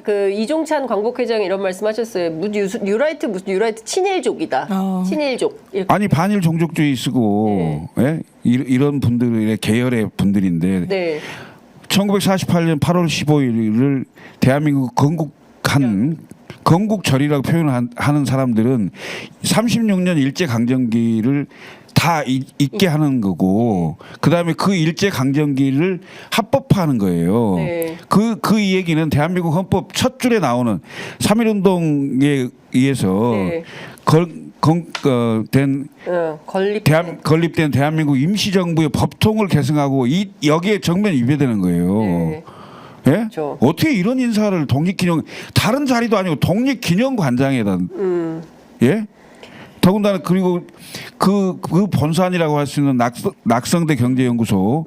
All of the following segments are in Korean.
그 이종찬 광복회장이 이런 말씀하셨어요. 뉴라이트 무슨 뉴라이트 친일족이다. 친일족. 이렇게. 아니 반일 종족주의 쓰고 예? 이런 분들의 계열의 분들인데 네. 1948년 8월 15일을 대한민국 건국절이라고 표현하는 사람들은 36년 일제강점기를 다 잊게 하는 거고 그다음에 그 일제강점기를 합법화하는 거예요. 네. 그 얘기는 대한민국 헌법 첫 줄에 나오는 3.1운동에 의해서 네. 건립된 대한민국 임시정부의 법통을 계승하고 여기에 정면 위배되는 거예요. 네. 예? 그렇죠. 어떻게 이런 인사를 독립기념 다른 자리도 아니고 독립기념관장에다 예? 더군다나 그리고 그 본산이라고 할 수 있는 낙성대 경제연구소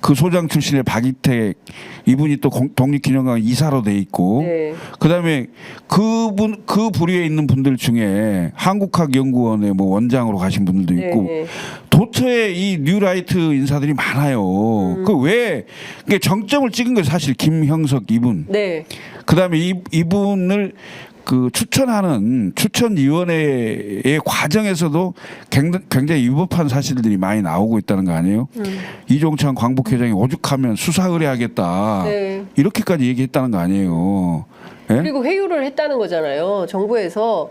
그 소장 출신의 박이택 이분이 또 독립기념관 이사로 돼 있고 네. 그다음에 그 부류에 있는 분들 중에 한국학연구원의 뭐 원장으로 가신 분들도 있고 네. 도처에 이 뉴라이트 인사들이 많아요. 그 왜 정점을 찍은 게 사실 김형석 이분. 네. 그다음에 이분을 그 추천하는 추천위원회의 과정에서도 굉장히 위법한 사실들이 많이 나오고 있다는 거 아니에요? 이종찬 광복회장이 오죽하면 수사 의뢰하겠다 네. 이렇게까지 얘기했다는 거 아니에요? 예? 그리고 회유를 했다는 거잖아요. 정부에서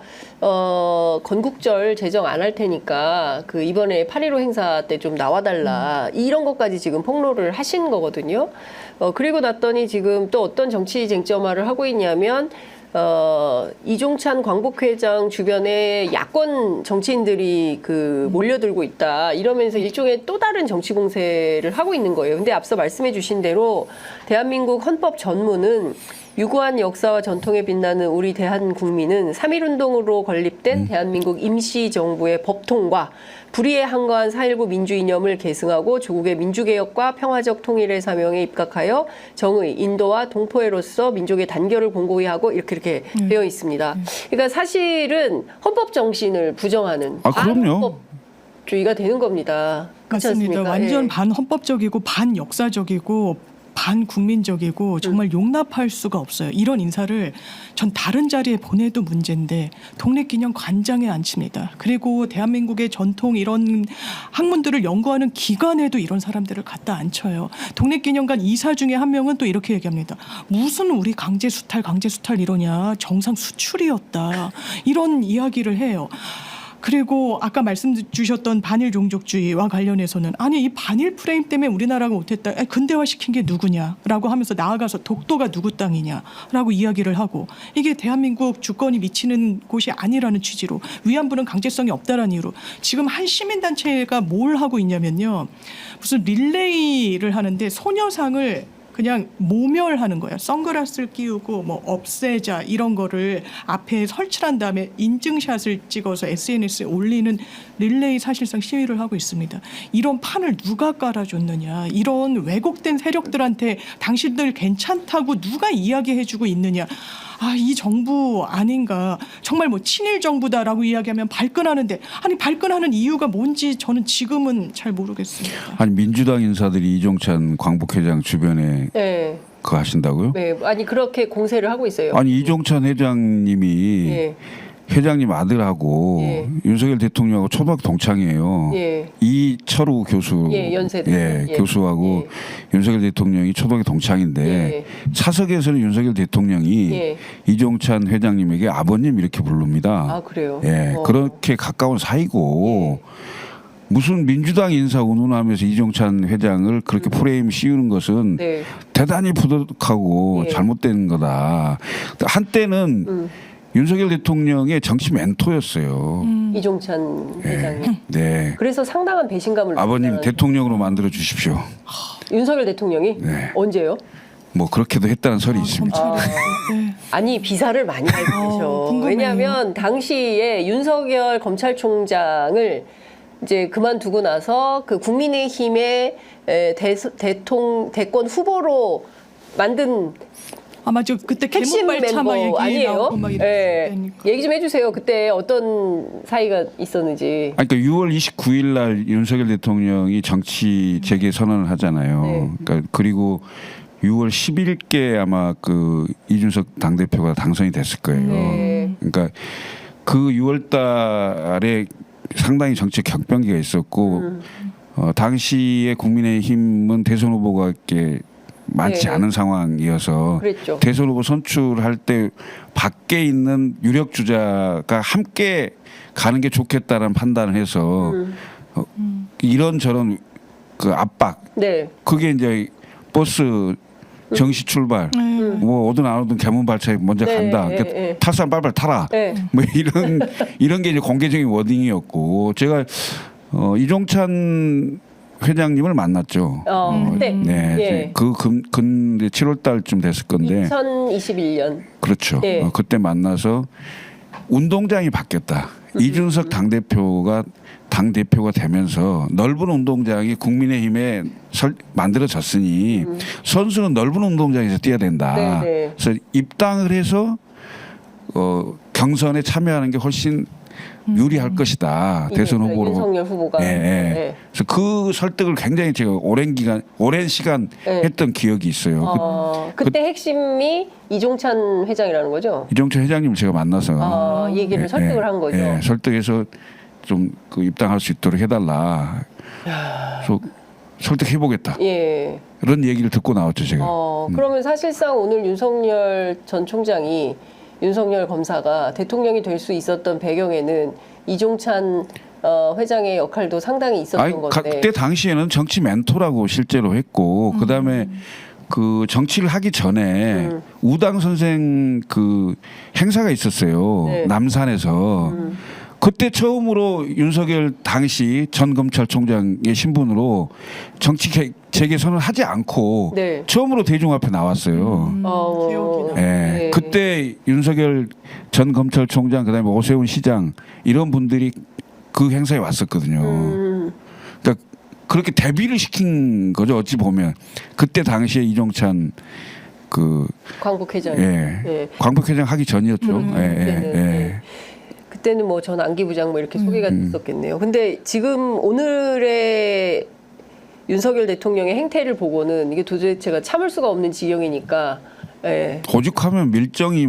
건국절 제정 안 할 테니까 그 이번에 8.15 행사 때 좀 나와달라 이런 것까지 지금 폭로를 하신 거거든요. 그리고 났더니 지금 또 어떤 정치 쟁점화를 하고 있냐면 이종찬 광복회장 주변에 야권 정치인들이 그 몰려들고 있다 이러면서 일종의 또 다른 정치 공세를 하고 있는 거예요. 근데 앞서 말씀해 주신 대로 대한민국 헌법 전문은 유구한 역사와 전통에 빛나는 우리 대한국민은 3.1운동으로 건립된 대한민국 임시정부의 법통과 불의에 한거한 4.19 민주이념을 계승하고 조국의 민주개혁과 평화적 통일의 사명에 입각하여 정의, 인도와 동포애로서 민족의 단결을 공고히 하고 이렇게 되어 있습니다. 그러니까 사실은 헌법 정신을 부정하는 그럼요. 반헌법주의가 되는 겁니다. 그렇지 맞습니다. 않습니까? 완전 예. 반헌법적이고 반역사적이고 반국민적이고 정말 용납할 수가 없어요. 이런 인사를 전 다른 자리에 보내도 문제인데 독립기념 관장에 앉힙니다. 그리고 대한민국의 전통 이런 학문들을 연구하는 기관에도 이런 사람들을 갖다 앉혀요. 독립기념관 이사 중에 한 명은 또 이렇게 얘기합니다. 무슨 우리 강제 수탈 이러냐. 정상 수출이었다. 이런 이야기를 해요. 그리고 아까 말씀 주셨던 반일 종족주의와 관련해서는 아니 이 반일 프레임 때문에 우리나라가 못했다. 근대화시킨 게 누구냐라고 하면서 나아가서 독도가 누구 땅이냐라고 이야기를 하고 이게 대한민국 주권이 미치는 곳이 아니라는 취지로 위안부는 강제성이 없다라는 이유로 지금 한 시민단체가 뭘 하고 있냐면요. 무슨 릴레이를 하는데 소녀상을 그냥 모멸하는 거예요. 선글라스를 끼우고 뭐 없애자 이런 거를 앞에 설치한 다음에 인증샷을 찍어서 SNS에 올리는 릴레이 사실상 시위를 하고 있습니다. 이런 판을 누가 깔아줬느냐. 이런 왜곡된 세력들한테 당신들 괜찮다고 누가 이야기해주고 있느냐. 이 정부 아닌가. 정말 뭐 친일 정부다라고 이야기하면 발끈하는데 아니 발끈하는 이유가 뭔지 저는 지금은 잘 모르겠습니다. 아니 민주당 인사들이 이종찬 광복회장 주변에 네. 그거 하신다고요? 네. 아니 그렇게 공세를 하고 있어요. 아니 이종찬 회장님이 예. 회장님 아들하고 예. 윤석열 대통령하고 초등학교 동창이에요. 예. 이철우 교수, 연세대. 교수하고 윤석열 대통령이 초등학교 동창인데 사석에서는 윤석열 대통령이 이종찬 회장님에게 아버님 이렇게 부릅니다. 아 그래요? 그렇게 가까운 사이고 무슨 민주당 인사 운운하면서 이종찬 회장을 그렇게 프레임 씌우는 것은 대단히 부도덕하고 잘못된 거다. 한때는 윤석열 대통령의 정치 멘토였어요. 이종찬 회장이. 네. 그래서 상당한 배신감을 아버님 대통령으로 만들어 주십시오. 윤석열 대통령이 언제요? 뭐 그렇게도 했다는 설이 있습니다. 아니 비사를 많이 알고 계셔. 왜냐하면 당시에 윤석열 검찰총장을 이제 그만두고 나서 그 국민의힘의 대권 후보로 만든 맞아. 그때 핵심 개문발차마 멤버 얘기 아니에요? 나오고 막 얘기 좀 해주세요. 그때 어떤 사이가 있었는지. 그러니까 6월 29일 날 윤석열 대통령이 정치 재개 선언을 하잖아요. 그러니까 그리고 6월 10일께 아마 그 이준석 당대표가 당선이 됐을 거예요. 네. 그러니까 그 6월 달에 상당히 정치 격변기가 있었고 당시에 국민의힘은 대선 후보가 이렇게 많지 네. 않은 상황이어서 그랬죠. 대선 후보 선출할 때 밖에 있는 유력 주자가 함께 가는 게 좋겠다는 판단을 해서 이런저런 그 압박 네. 그게 이제 버스 정시 출발 뭐 오든 안 오든 개문 발차에 먼저 네, 간다. 네, 그러니까 네. 탈 사람 빨빨 타라. 네. 뭐 이런 게 이제 공개적인 워딩이었고 제가 이종찬 회장님을 만났죠. 그때. 네, 예. 근데 7월 달쯤 됐을 건데 2021년. 그렇죠. 네. 그때 만나서 운동장이 바뀌었다. 이준석 당대표가 당대표가 되면서 넓은 운동장이 국민의힘에 만들어졌으니 선수는 넓은 운동장에서 뛰어야 된다. 네, 네. 그래서 입당을 해서 경선에 참여하는 게 훨씬 유리할 것이다. 대선 후보로. 윤석열 후보가. 예, 예. 네. 그래서 그 설득을 굉장히 제가 오랜 시간 네. 했던 기억이 있어요. 그때 핵심이 이종찬 회장이라는 거죠? 이종철 회장님 제가 만나서 얘기를 설득을 한 거죠. 설득해서 좀 그 입당할 수 있도록 해달라. 그래서 설득해보겠다. 예. 이런 얘기를 듣고 나왔죠 제가. 그러면 사실상 오늘 윤석열 전 총장이 윤석열 검사가 대통령이 될 수 있었던 배경에는 이종찬 회장의 역할도 상당히 있었던 건데. 그때 당시에는 정치 멘토라고 실제로 했고 그다음에 그 정치를 하기 전에 우당 선생 그 행사가 있었어요. 네. 남산에서. 그때 처음으로 윤석열 당시 전 검찰총장의 신분으로 정치 재개선을 하지 않고 네. 처음으로 대중 앞에 나왔어요. 기억이 예. 네. 그때 윤석열 전 검찰총장 그다음에 오세훈 시장 이런 분들이 그 행사에 왔었거든요. 그러니까 그렇게 대비를 시킨 거죠. 어찌 보면 그때 당시에 이종찬 그 광복회장. 예. 광복회장 하기 전이었죠. 네. 그때는 뭐 전 안기부장 뭐 이렇게 소개가 됐었겠네요. 근데 지금 오늘의 윤석열 대통령의 행태를 보고는 이게 도대체 제가 참을 수가 없는 지경이니까. 예. 오죽하면 밀정이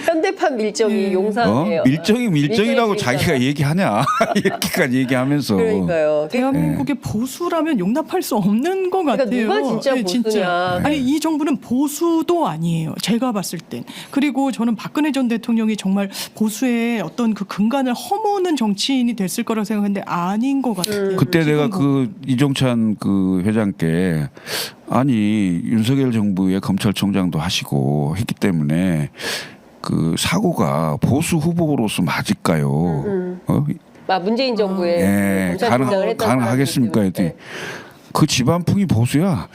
현대판 밀정이 용산에 밀정이라고 자기가 얘기하냐 이렇게까지 얘기하면서 그러니까요. 대한민국의 보수라면 용납할 수 없는 것 그러니까 같아요. 누가 진짜 네, 보수냐. 아니 이 정부는 보수도 아니에요. 제가 봤을 땐. 그리고 저는 박근혜 전 대통령이 정말 보수의 어떤 그 근간을 허무는 정치인이 됐을 거라고 생각했는데 아닌 것 같아요. 그때 내가 지금 그 이종찬 그 회장께 아니 윤석열 정부의 검찰총장도 하시고 했기 때문에 그 사고가 보수 후보로서 맞을까요? 문재인 정부의 검찰총장을 했던 가능하겠습니까? 사람들 했더니 때문에. 그 집안풍이 보수야.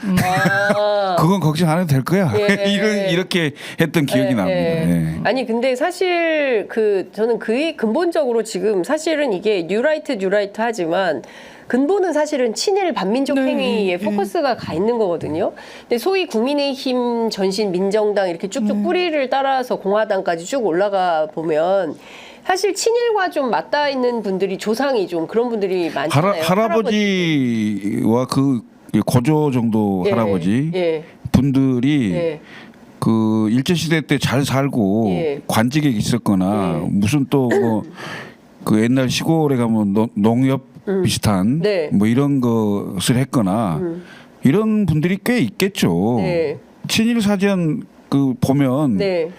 그건 걱정 안 해도 될 거야. 예. 이렇게 했던 기억이 납니다. 예. 아니 근데 사실 저는 근본적으로 지금 사실은 이게 뉴라이트 하지만 근본은 사실은 친일 반민족 네, 행위에 포커스가 가 있는 거거든요. 근데 소위 국민의힘 전신 민정당 이렇게 쭉쭉 뿌리를 따라서 공화당까지 쭉 올라가 보면 사실 친일과 좀 맞닿아 있는 분들이 조상이 좀 그런 분들이 많잖아요. 할아버지와 그 고조 정도 예, 할아버지 예. 분들이 예. 그 일제시대 때 잘 살고 예. 관직에 있었거나 무슨 또 뭐 그 옛날 시골에 가면 농협 비슷한 네. 뭐 이런 것을 했거나 이런 분들이 꽤 있겠죠. 네. 친일 사전 그 보면 네.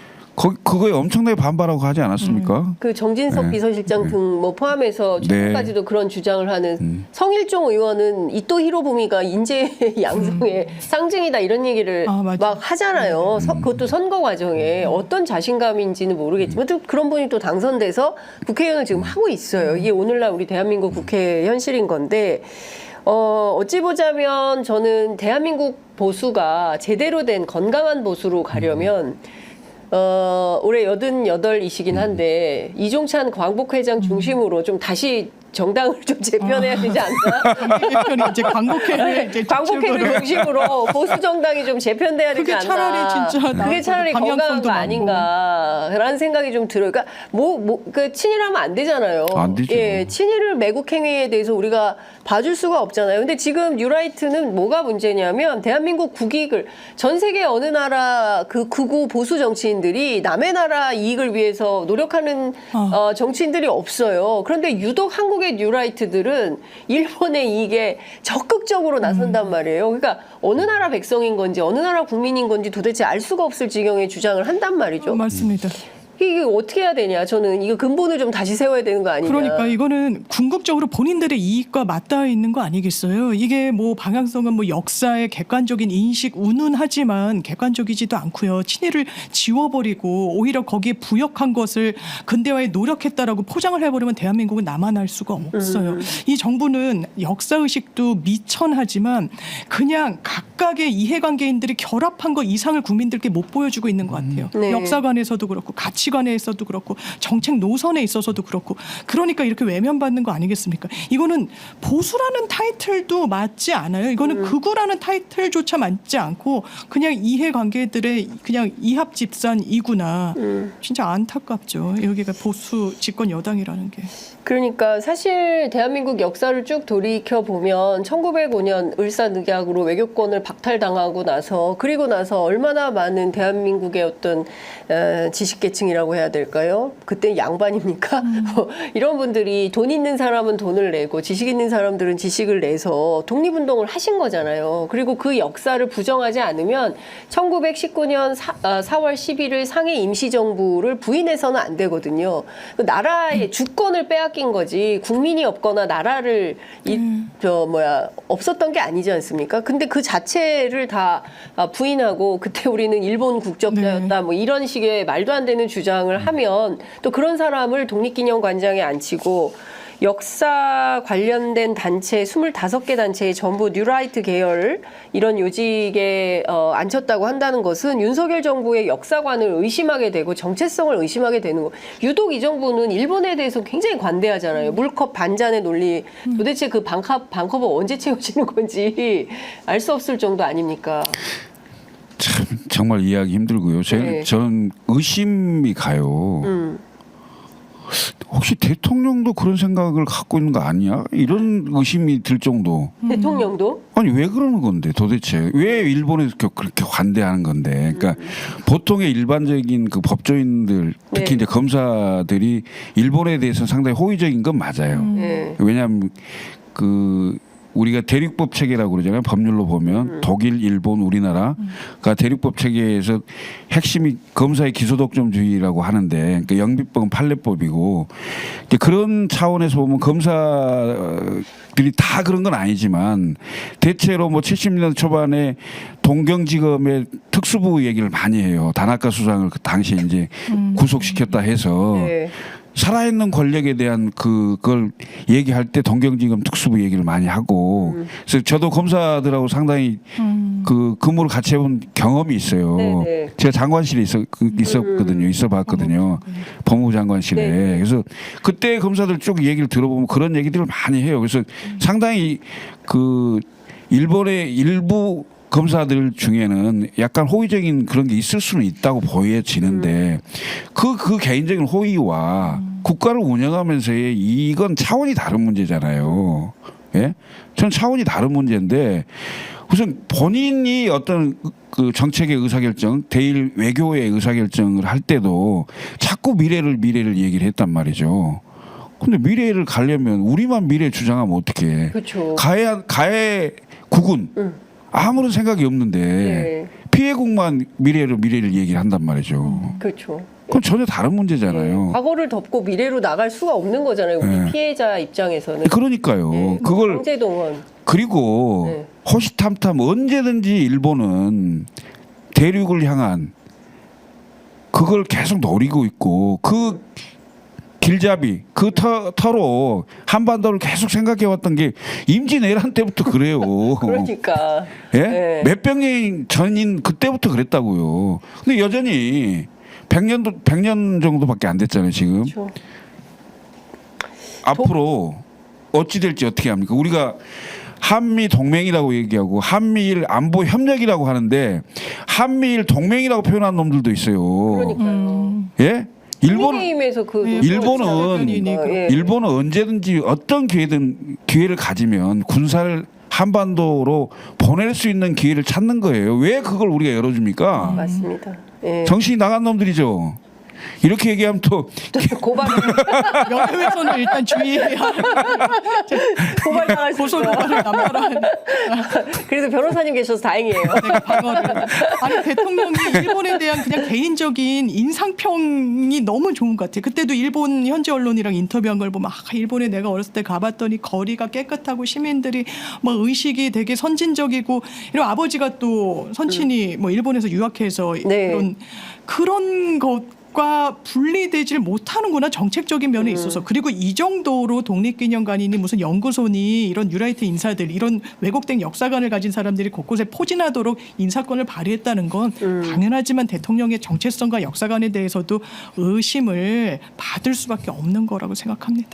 그거에 엄청나게 반발하고 하지 않았습니까? 그 정진석 비서실장 등 뭐 포함해서 최근까지도 그런 주장을 하는 성일종 의원은 이토 히로부미가 인재 양성의 상징이다 이런 얘기를 맞아요. 막 하잖아요. 그것도 선거 과정에 어떤 자신감인지는 모르겠지만 또 그런 분이 또 당선돼서 국회의원을 지금 하고 있어요. 이게 오늘날 우리 대한민국 국회 현실인 건데 어찌 보자면 저는 대한민국 보수가 제대로 된 건강한 보수로 가려면 올해 88이시긴 한데 이종찬 광복회장 중심으로 좀 다시 정당을 좀 재편해야 되지 않나? 대표는 이제 광복회를 이제 광복회를 적극적으로. 중심으로 보수 정당이 좀 재편돼야 되지 그게 않나? 차라리 진짜 그게 나아가고 차라리 건강한 방향성도 거 많고. 아닌가라는 생각이 좀 들어요. 그러니까 그 친일하면 안 되잖아요. 안 되죠. 예, 친일을 매국 행위에 대해서 우리가 봐줄 수가 없잖아요. 근데 지금 뉴라이트는 뭐가 문제냐면 대한민국 국익을 전 세계 어느 나라 그 극우 보수 정치인들이 남의 나라 이익을 위해서 노력하는 정치인들이 없어요. 그런데 유독 한국의 뉴라이트들은 일본의 이익에 적극적으로 나선단 말이에요. 그러니까 어느 나라 백성인 건지 어느 나라 국민인 건지 도대체 알 수가 없을 지경의 주장을 한단 말이죠. 맞습니다. 이게 어떻게 해야 되냐? 저는 이거 근본을 좀 다시 세워야 되는 거 아니냐? 그러니까 이거는 궁극적으로 본인들의 이익과 맞닿아 있는 거 아니겠어요? 이게 뭐 방향성은 뭐 역사의 객관적인 인식 운운하지만 객관적이지도 않고요. 친일을 지워버리고 오히려 거기에 부역한 것을 근대화에 노력했다라고 포장을 해버리면 대한민국은 남아날 수가 없어요. 이 정부는 역사의식도 미천하지만 그냥 각각의 이해관계인들이 결합한 거 이상을 국민들께 못 보여주고 있는 것 같아요. 네. 역사관에서도 그렇고 가치관에서도 그렇고 정책 노선에 있어서도 그렇고 그러니까 이렇게 외면받는 거 아니겠습니까? 이거는 보수라는 타이틀도 맞지 않아요. 이거는 극우라는 타이틀조차 맞지 않고 그냥 이해관계들의 그냥 이합집산이구나. 진짜 안타깝죠. 여기가 보수 집권 여당이라는 게. 그러니까 사실 대한민국 역사를 쭉 돌이켜 보면 1905년 을사늑약으로 외교권을 박탈당하고 나서 그리고 나서 얼마나 많은 대한민국의 어떤 지식계층이라고 해야 될까요? 그때 양반입니까? 이런 분들이 돈 있는 사람은 돈을 내고 지식 있는 사람들은 지식을 내서 독립운동을 하신 거잖아요. 그리고 그 역사를 부정하지 않으면 1919년 4월 11일 상해 임시정부를 부인해서는 안 되거든요. 그 나라의 주권을 빼앗긴 거지 국민이 없거나 나라를 없었던 게 아니지 않습니까? 근데 그 자체를 다 부인하고 그때 우리는 일본 국적자였다 뭐 이런 식의 말도 안 되는 주장을 하면 또 그런 사람을 독립기념관장에 앉히고 역사 관련된 단체 25개 단체에 전부 뉴라이트 계열 이런 요직에 앉혔다고 한다는 것은 윤석열 정부의 역사관을 의심하게 되고 정체성을 의심하게 되는 거. 유독 이 정부는 일본에 대해서 굉장히 관대하잖아요. 물컵 반잔의 논리. 도대체 그 반컵은 언제 채워지는 건지 알 수 없을 정도 아닙니까? 참 정말 이해하기 힘들고요. 네. 저는 의심이 가요. 혹시 대통령도 그런 생각을 갖고 있는 거 아니야? 이런 의심이 들 정도. 대통령도? 아니 왜 그러는 건데 도대체 왜 일본에서 그렇게 관대하는 건데? 그러니까 보통의 일반적인 그 법조인들 특히 네. 이제 검사들이 일본에 대해서 상당히 호의적인 건 맞아요. 네. 왜냐하면 그 우리가 대륙법 체계라고 그러잖아요. 법률로 보면 독일, 일본, 우리나라가 대륙법 체계에서 핵심이 검사의 기소독점주의라고 하는데 그러니까 영비법은 판례법이고 그런 차원에서 보면 검사들이 다 그런 건 아니지만 대체로 뭐 70년대 초반에 동경지검의 특수부 얘기를 많이 해요. 다나카 수상을 그 당시에 이제 구속시켰다 해서 네. 살아있는 권력에 대한 그걸 얘기할 때 동경지검 특수부 얘기를 많이 하고 그래서 저도 검사들하고 상당히 그 근무를 같이 해본 경험이 있어요. 네네. 제가 장관실에 있었거든요. 있어봤거든요. 법무부 장관실에. 네. 그래서 그때 검사들 쭉 얘기를 들어보면 그런 얘기들을 많이 해요. 그래서 상당히 그 일본의 일부 검사들 중에는 약간 호의적인 그런 게 있을 수는 있다고 보여지는데 그 개인적인 호의와 국가를 운영하면서의 이건 차원이 다른 문제잖아요. 예? 전 차원이 다른 문제인데 우선 본인이 어떤 그 정책의 의사결정, 대일 외교의 의사결정을 할 때도 자꾸 미래를 얘기를 했단 말이죠. 근데 미래를 가려면 우리만 미래 주장하면 어떡해. 그렇죠. 가해 국은 아무런 생각이 없는데 네. 피해국만 미래를 얘기를 한단 말이죠. 그렇죠. 그건 전혀 다른 문제잖아요. 과거를 덮고 미래로 나갈 수가 없는 거잖아요. 우리 네. 피해자 입장에서는. 그러니까요. 네. 그걸 강제동원. 그리고 네. 호시탐탐 언제든지 일본은 대륙을 향한 그걸 계속 노리고 있고 그 길잡이 그 터로 한반도를 계속 생각해왔던 게 임진왜란 때부터 그래요. 그러니까. 예? 네. 몇백 년 전인 그때부터 그랬다고요. 근데 여전히 100년 정도밖에 안 됐잖아요, 지금. 그렇죠. 앞으로 어찌 될지 어떻게 합니까? 우리가 한미 동맹이라고 얘기하고 한미일 안보 협력이라고 하는데 한미일 동맹이라고 표현한 놈들도 있어요. 그러니까요. 예? 일본 게임에서 그 네, 일본은 언제든지 어떤 기회를 가지면 군사를 한반도로 보낼 수 있는 기회를 찾는 거예요. 왜 그걸 우리가 열어줍니까? 맞습니다. 예. 정신이 나간 놈들이죠. 이렇게 얘기하면 또 고발 명예훼손을 일단 주의해야 고발당할 수 고소 있어요. 고발을 남발한 그래도 변호사님 계셔서 다행이에요. 내가 방어를. 아니 대통령이 일본에 대한 그냥 개인적인 인상평이 너무 좋은 것 같아요. 그때도 일본 현지 언론이랑 인터뷰한 걸 보면 일본에 내가 어렸을 때 가봤더니 거리가 깨끗하고 시민들이 뭐 의식이 되게 선진적이고 이런 아버지가 또 선친이 뭐 일본에서 유학해서 네. 이런 그런 것과 분리되질 못하는구나 정책적인 면에 있어서. 그리고 이 정도로 독립기념관이니 무슨 연구소니 이런 뉴라이트 인사들 이런 왜곡된 역사관을 가진 사람들이 곳곳에 포진하도록 인사권을 발휘했다는 건 당연하지만 대통령의 정체성과 역사관에 대해서도 의심을 받을 수밖에 없는 거라고 생각합니다.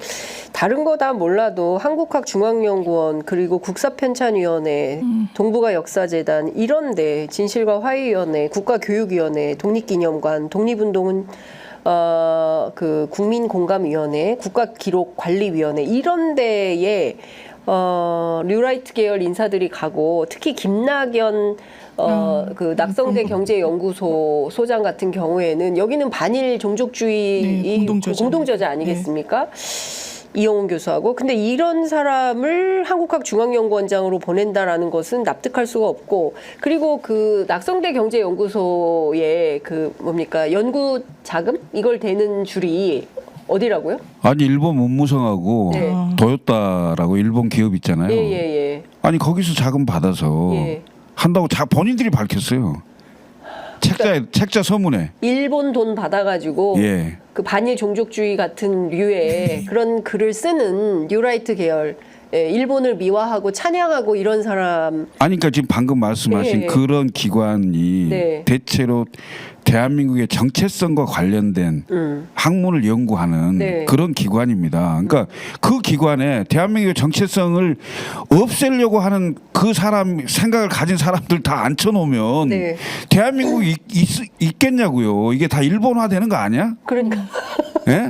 다른 거 다 몰라도 한국학중앙연구원 그리고 국사편찬위원회, 동북아 역사재단 이런데 진실과 화해위원회, 국가교육위원회, 독립기념관, 독립운동은 그 국민공감위원회, 국가기록관리위원회 이런 데에 뉴라이트 계열 인사들이 가고 특히 김낙연 그 낙성대 경제연구소 소장 같은 경우에는 여기는 반일 종족주의 네, 공동저자 아니겠습니까? 이영훈 교수하고. 근데 이런 사람을 한국학중앙연구원장으로 보낸다라는 것은 납득할 수가 없고, 그리고 그 낙성대 경제연구소의 그 뭡니까 연구 자금 이걸 대는 줄이 어디라고요? 아니 일본 문무성하고 네. 도요타라고 일본 기업 있잖아요. 예. 아니 거기서 자금 받아서 예. 한다고 본인들이 밝혔어요. 책자 서문에. 일본 돈 받아가지고 예. 그 반일 종족주의 같은 류의 그런 글을 쓰는 뉴라이트 계열, 일본을 미화하고 찬양하고 이런 사람. 아니 그러니까 지금 방금 말씀하신 예. 그런 기관이 네. 대체로 대한민국의 정체성과 관련된 학문을 연구하는 네. 그런 기관입니다. 그러니까 그 기관에 대한민국의 정체성을 없애려고 하는 그 사람 생각을 가진 사람들 다 앉혀놓으면 네. 대한민국이 있겠냐고요. 이게 다 일본화되는 거 아니야? 그러니까 예?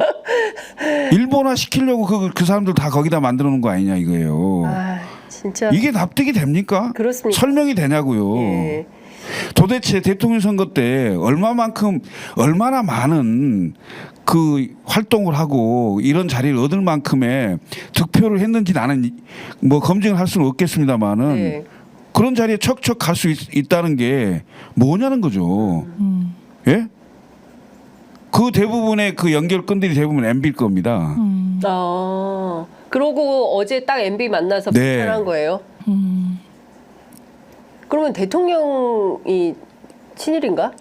일본화 시키려고 그 사람들 다 거기다 만들어 놓은 거 아니냐 이거예요. 아 진짜 이게 납득이 됩니까? 그렇습니다. 설명이 되냐고요. 예. 도대체 대통령 선거 때 얼마나 많은 그 활동을 하고 이런 자리를 얻을 만큼의 득표를 했는지 나는 뭐 검증을 할 수는 없겠습니다만은 네. 그런 자리에 척척 갈 수 있다는 게 뭐냐는 거죠. 예? 그 대부분의 그 연결건들이 대부분 MB일 겁니다. 그러고 어제 딱 MB 만나서 네. 비판한 거예요. 그러면 대통령이 친일인가?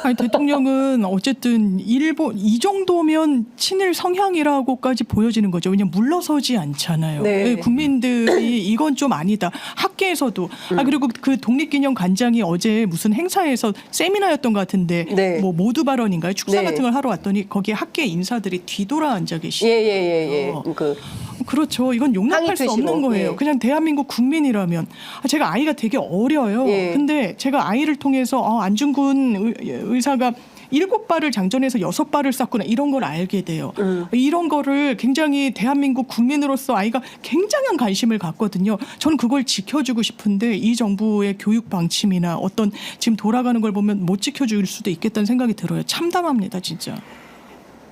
아니 대통령은 어쨌든 일본 이 정도면 친일 성향이라고까지 보여지는 거죠. 왜냐면 물러서지 않잖아요. 네. 국민들이 이건 좀 아니다. 학계에서도 그리고 그 독립기념관장이 어제 무슨 행사에서 세미나였던 것 같은데 네. 뭐 모두 발언인가요? 축사 네. 같은 걸 하러 왔더니 거기에 학계 인사들이 뒤돌아 앉아 계시고 예. 그렇죠. 이건 용납할 수 항의 없는 표시로. 거예요. 예. 그냥 대한민국 국민이라면 제가 아이가 되게 어려요. 예. 근데 제가 아이를 통해서 안중근 의사가 7발을 장전해서 6발을 쐈구나 이런 걸 알게 돼요. 이런 거를 굉장히 대한민국 국민으로서 아이가 굉장한 관심을 갖거든요. 저는 그걸 지켜주고 싶은데 이 정부의 교육 방침이나 어떤 지금 돌아가는 걸 보면 못 지켜줄 수도 있겠다는 생각이 들어요. 참담합니다, 진짜.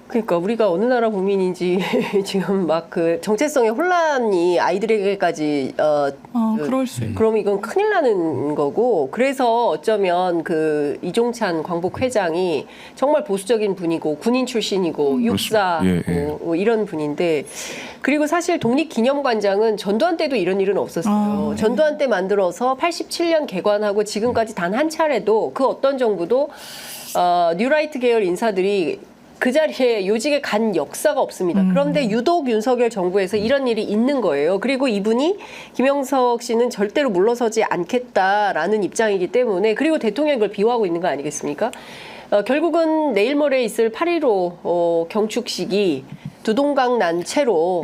그러니까 우리가 어느 나라 국민인지 지금 막 그 정체성의 혼란이 아이들에게까지 그럴 수 있어요. 그럼 이건 큰일 나는 거고, 그래서 어쩌면 그 이종찬 광복 회장이 정말 보수적인 분이고 군인 출신이고 육사고 예. 뭐 이런 분인데, 그리고 사실 독립기념관장은 전두환 때도 이런 일은 없었어요. 네. 전두환 때 만들어서 87년 개관하고 지금까지 단 한 차례도 그 어떤 정부도 뉴라이트 계열 인사들이 그 자리에 요직에 간 역사가 없습니다. 그런데 유독 윤석열 정부에서 이런 일이 있는 거예요. 그리고 이분이 김영석 씨는 절대로 물러서지 않겠다라는 입장이기 때문에, 그리고 대통령이 그걸 비호하고 있는 거 아니겠습니까? 결국은 내일 모레 있을 8.15 경축식이 두동강 난 채로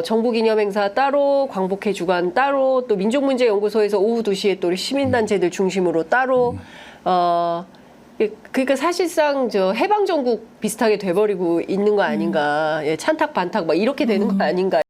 정부 기념행사 따로, 광복회 주간 따로, 또 민족문제연구소에서 오후 2시에 또 시민단체들 중심으로 따로 그러니까 사실상 저 해방정국 비슷하게 돼버리고 있는 거 아닌가. 예, 찬탁 반탁 막 이렇게 되는 거 아닌가.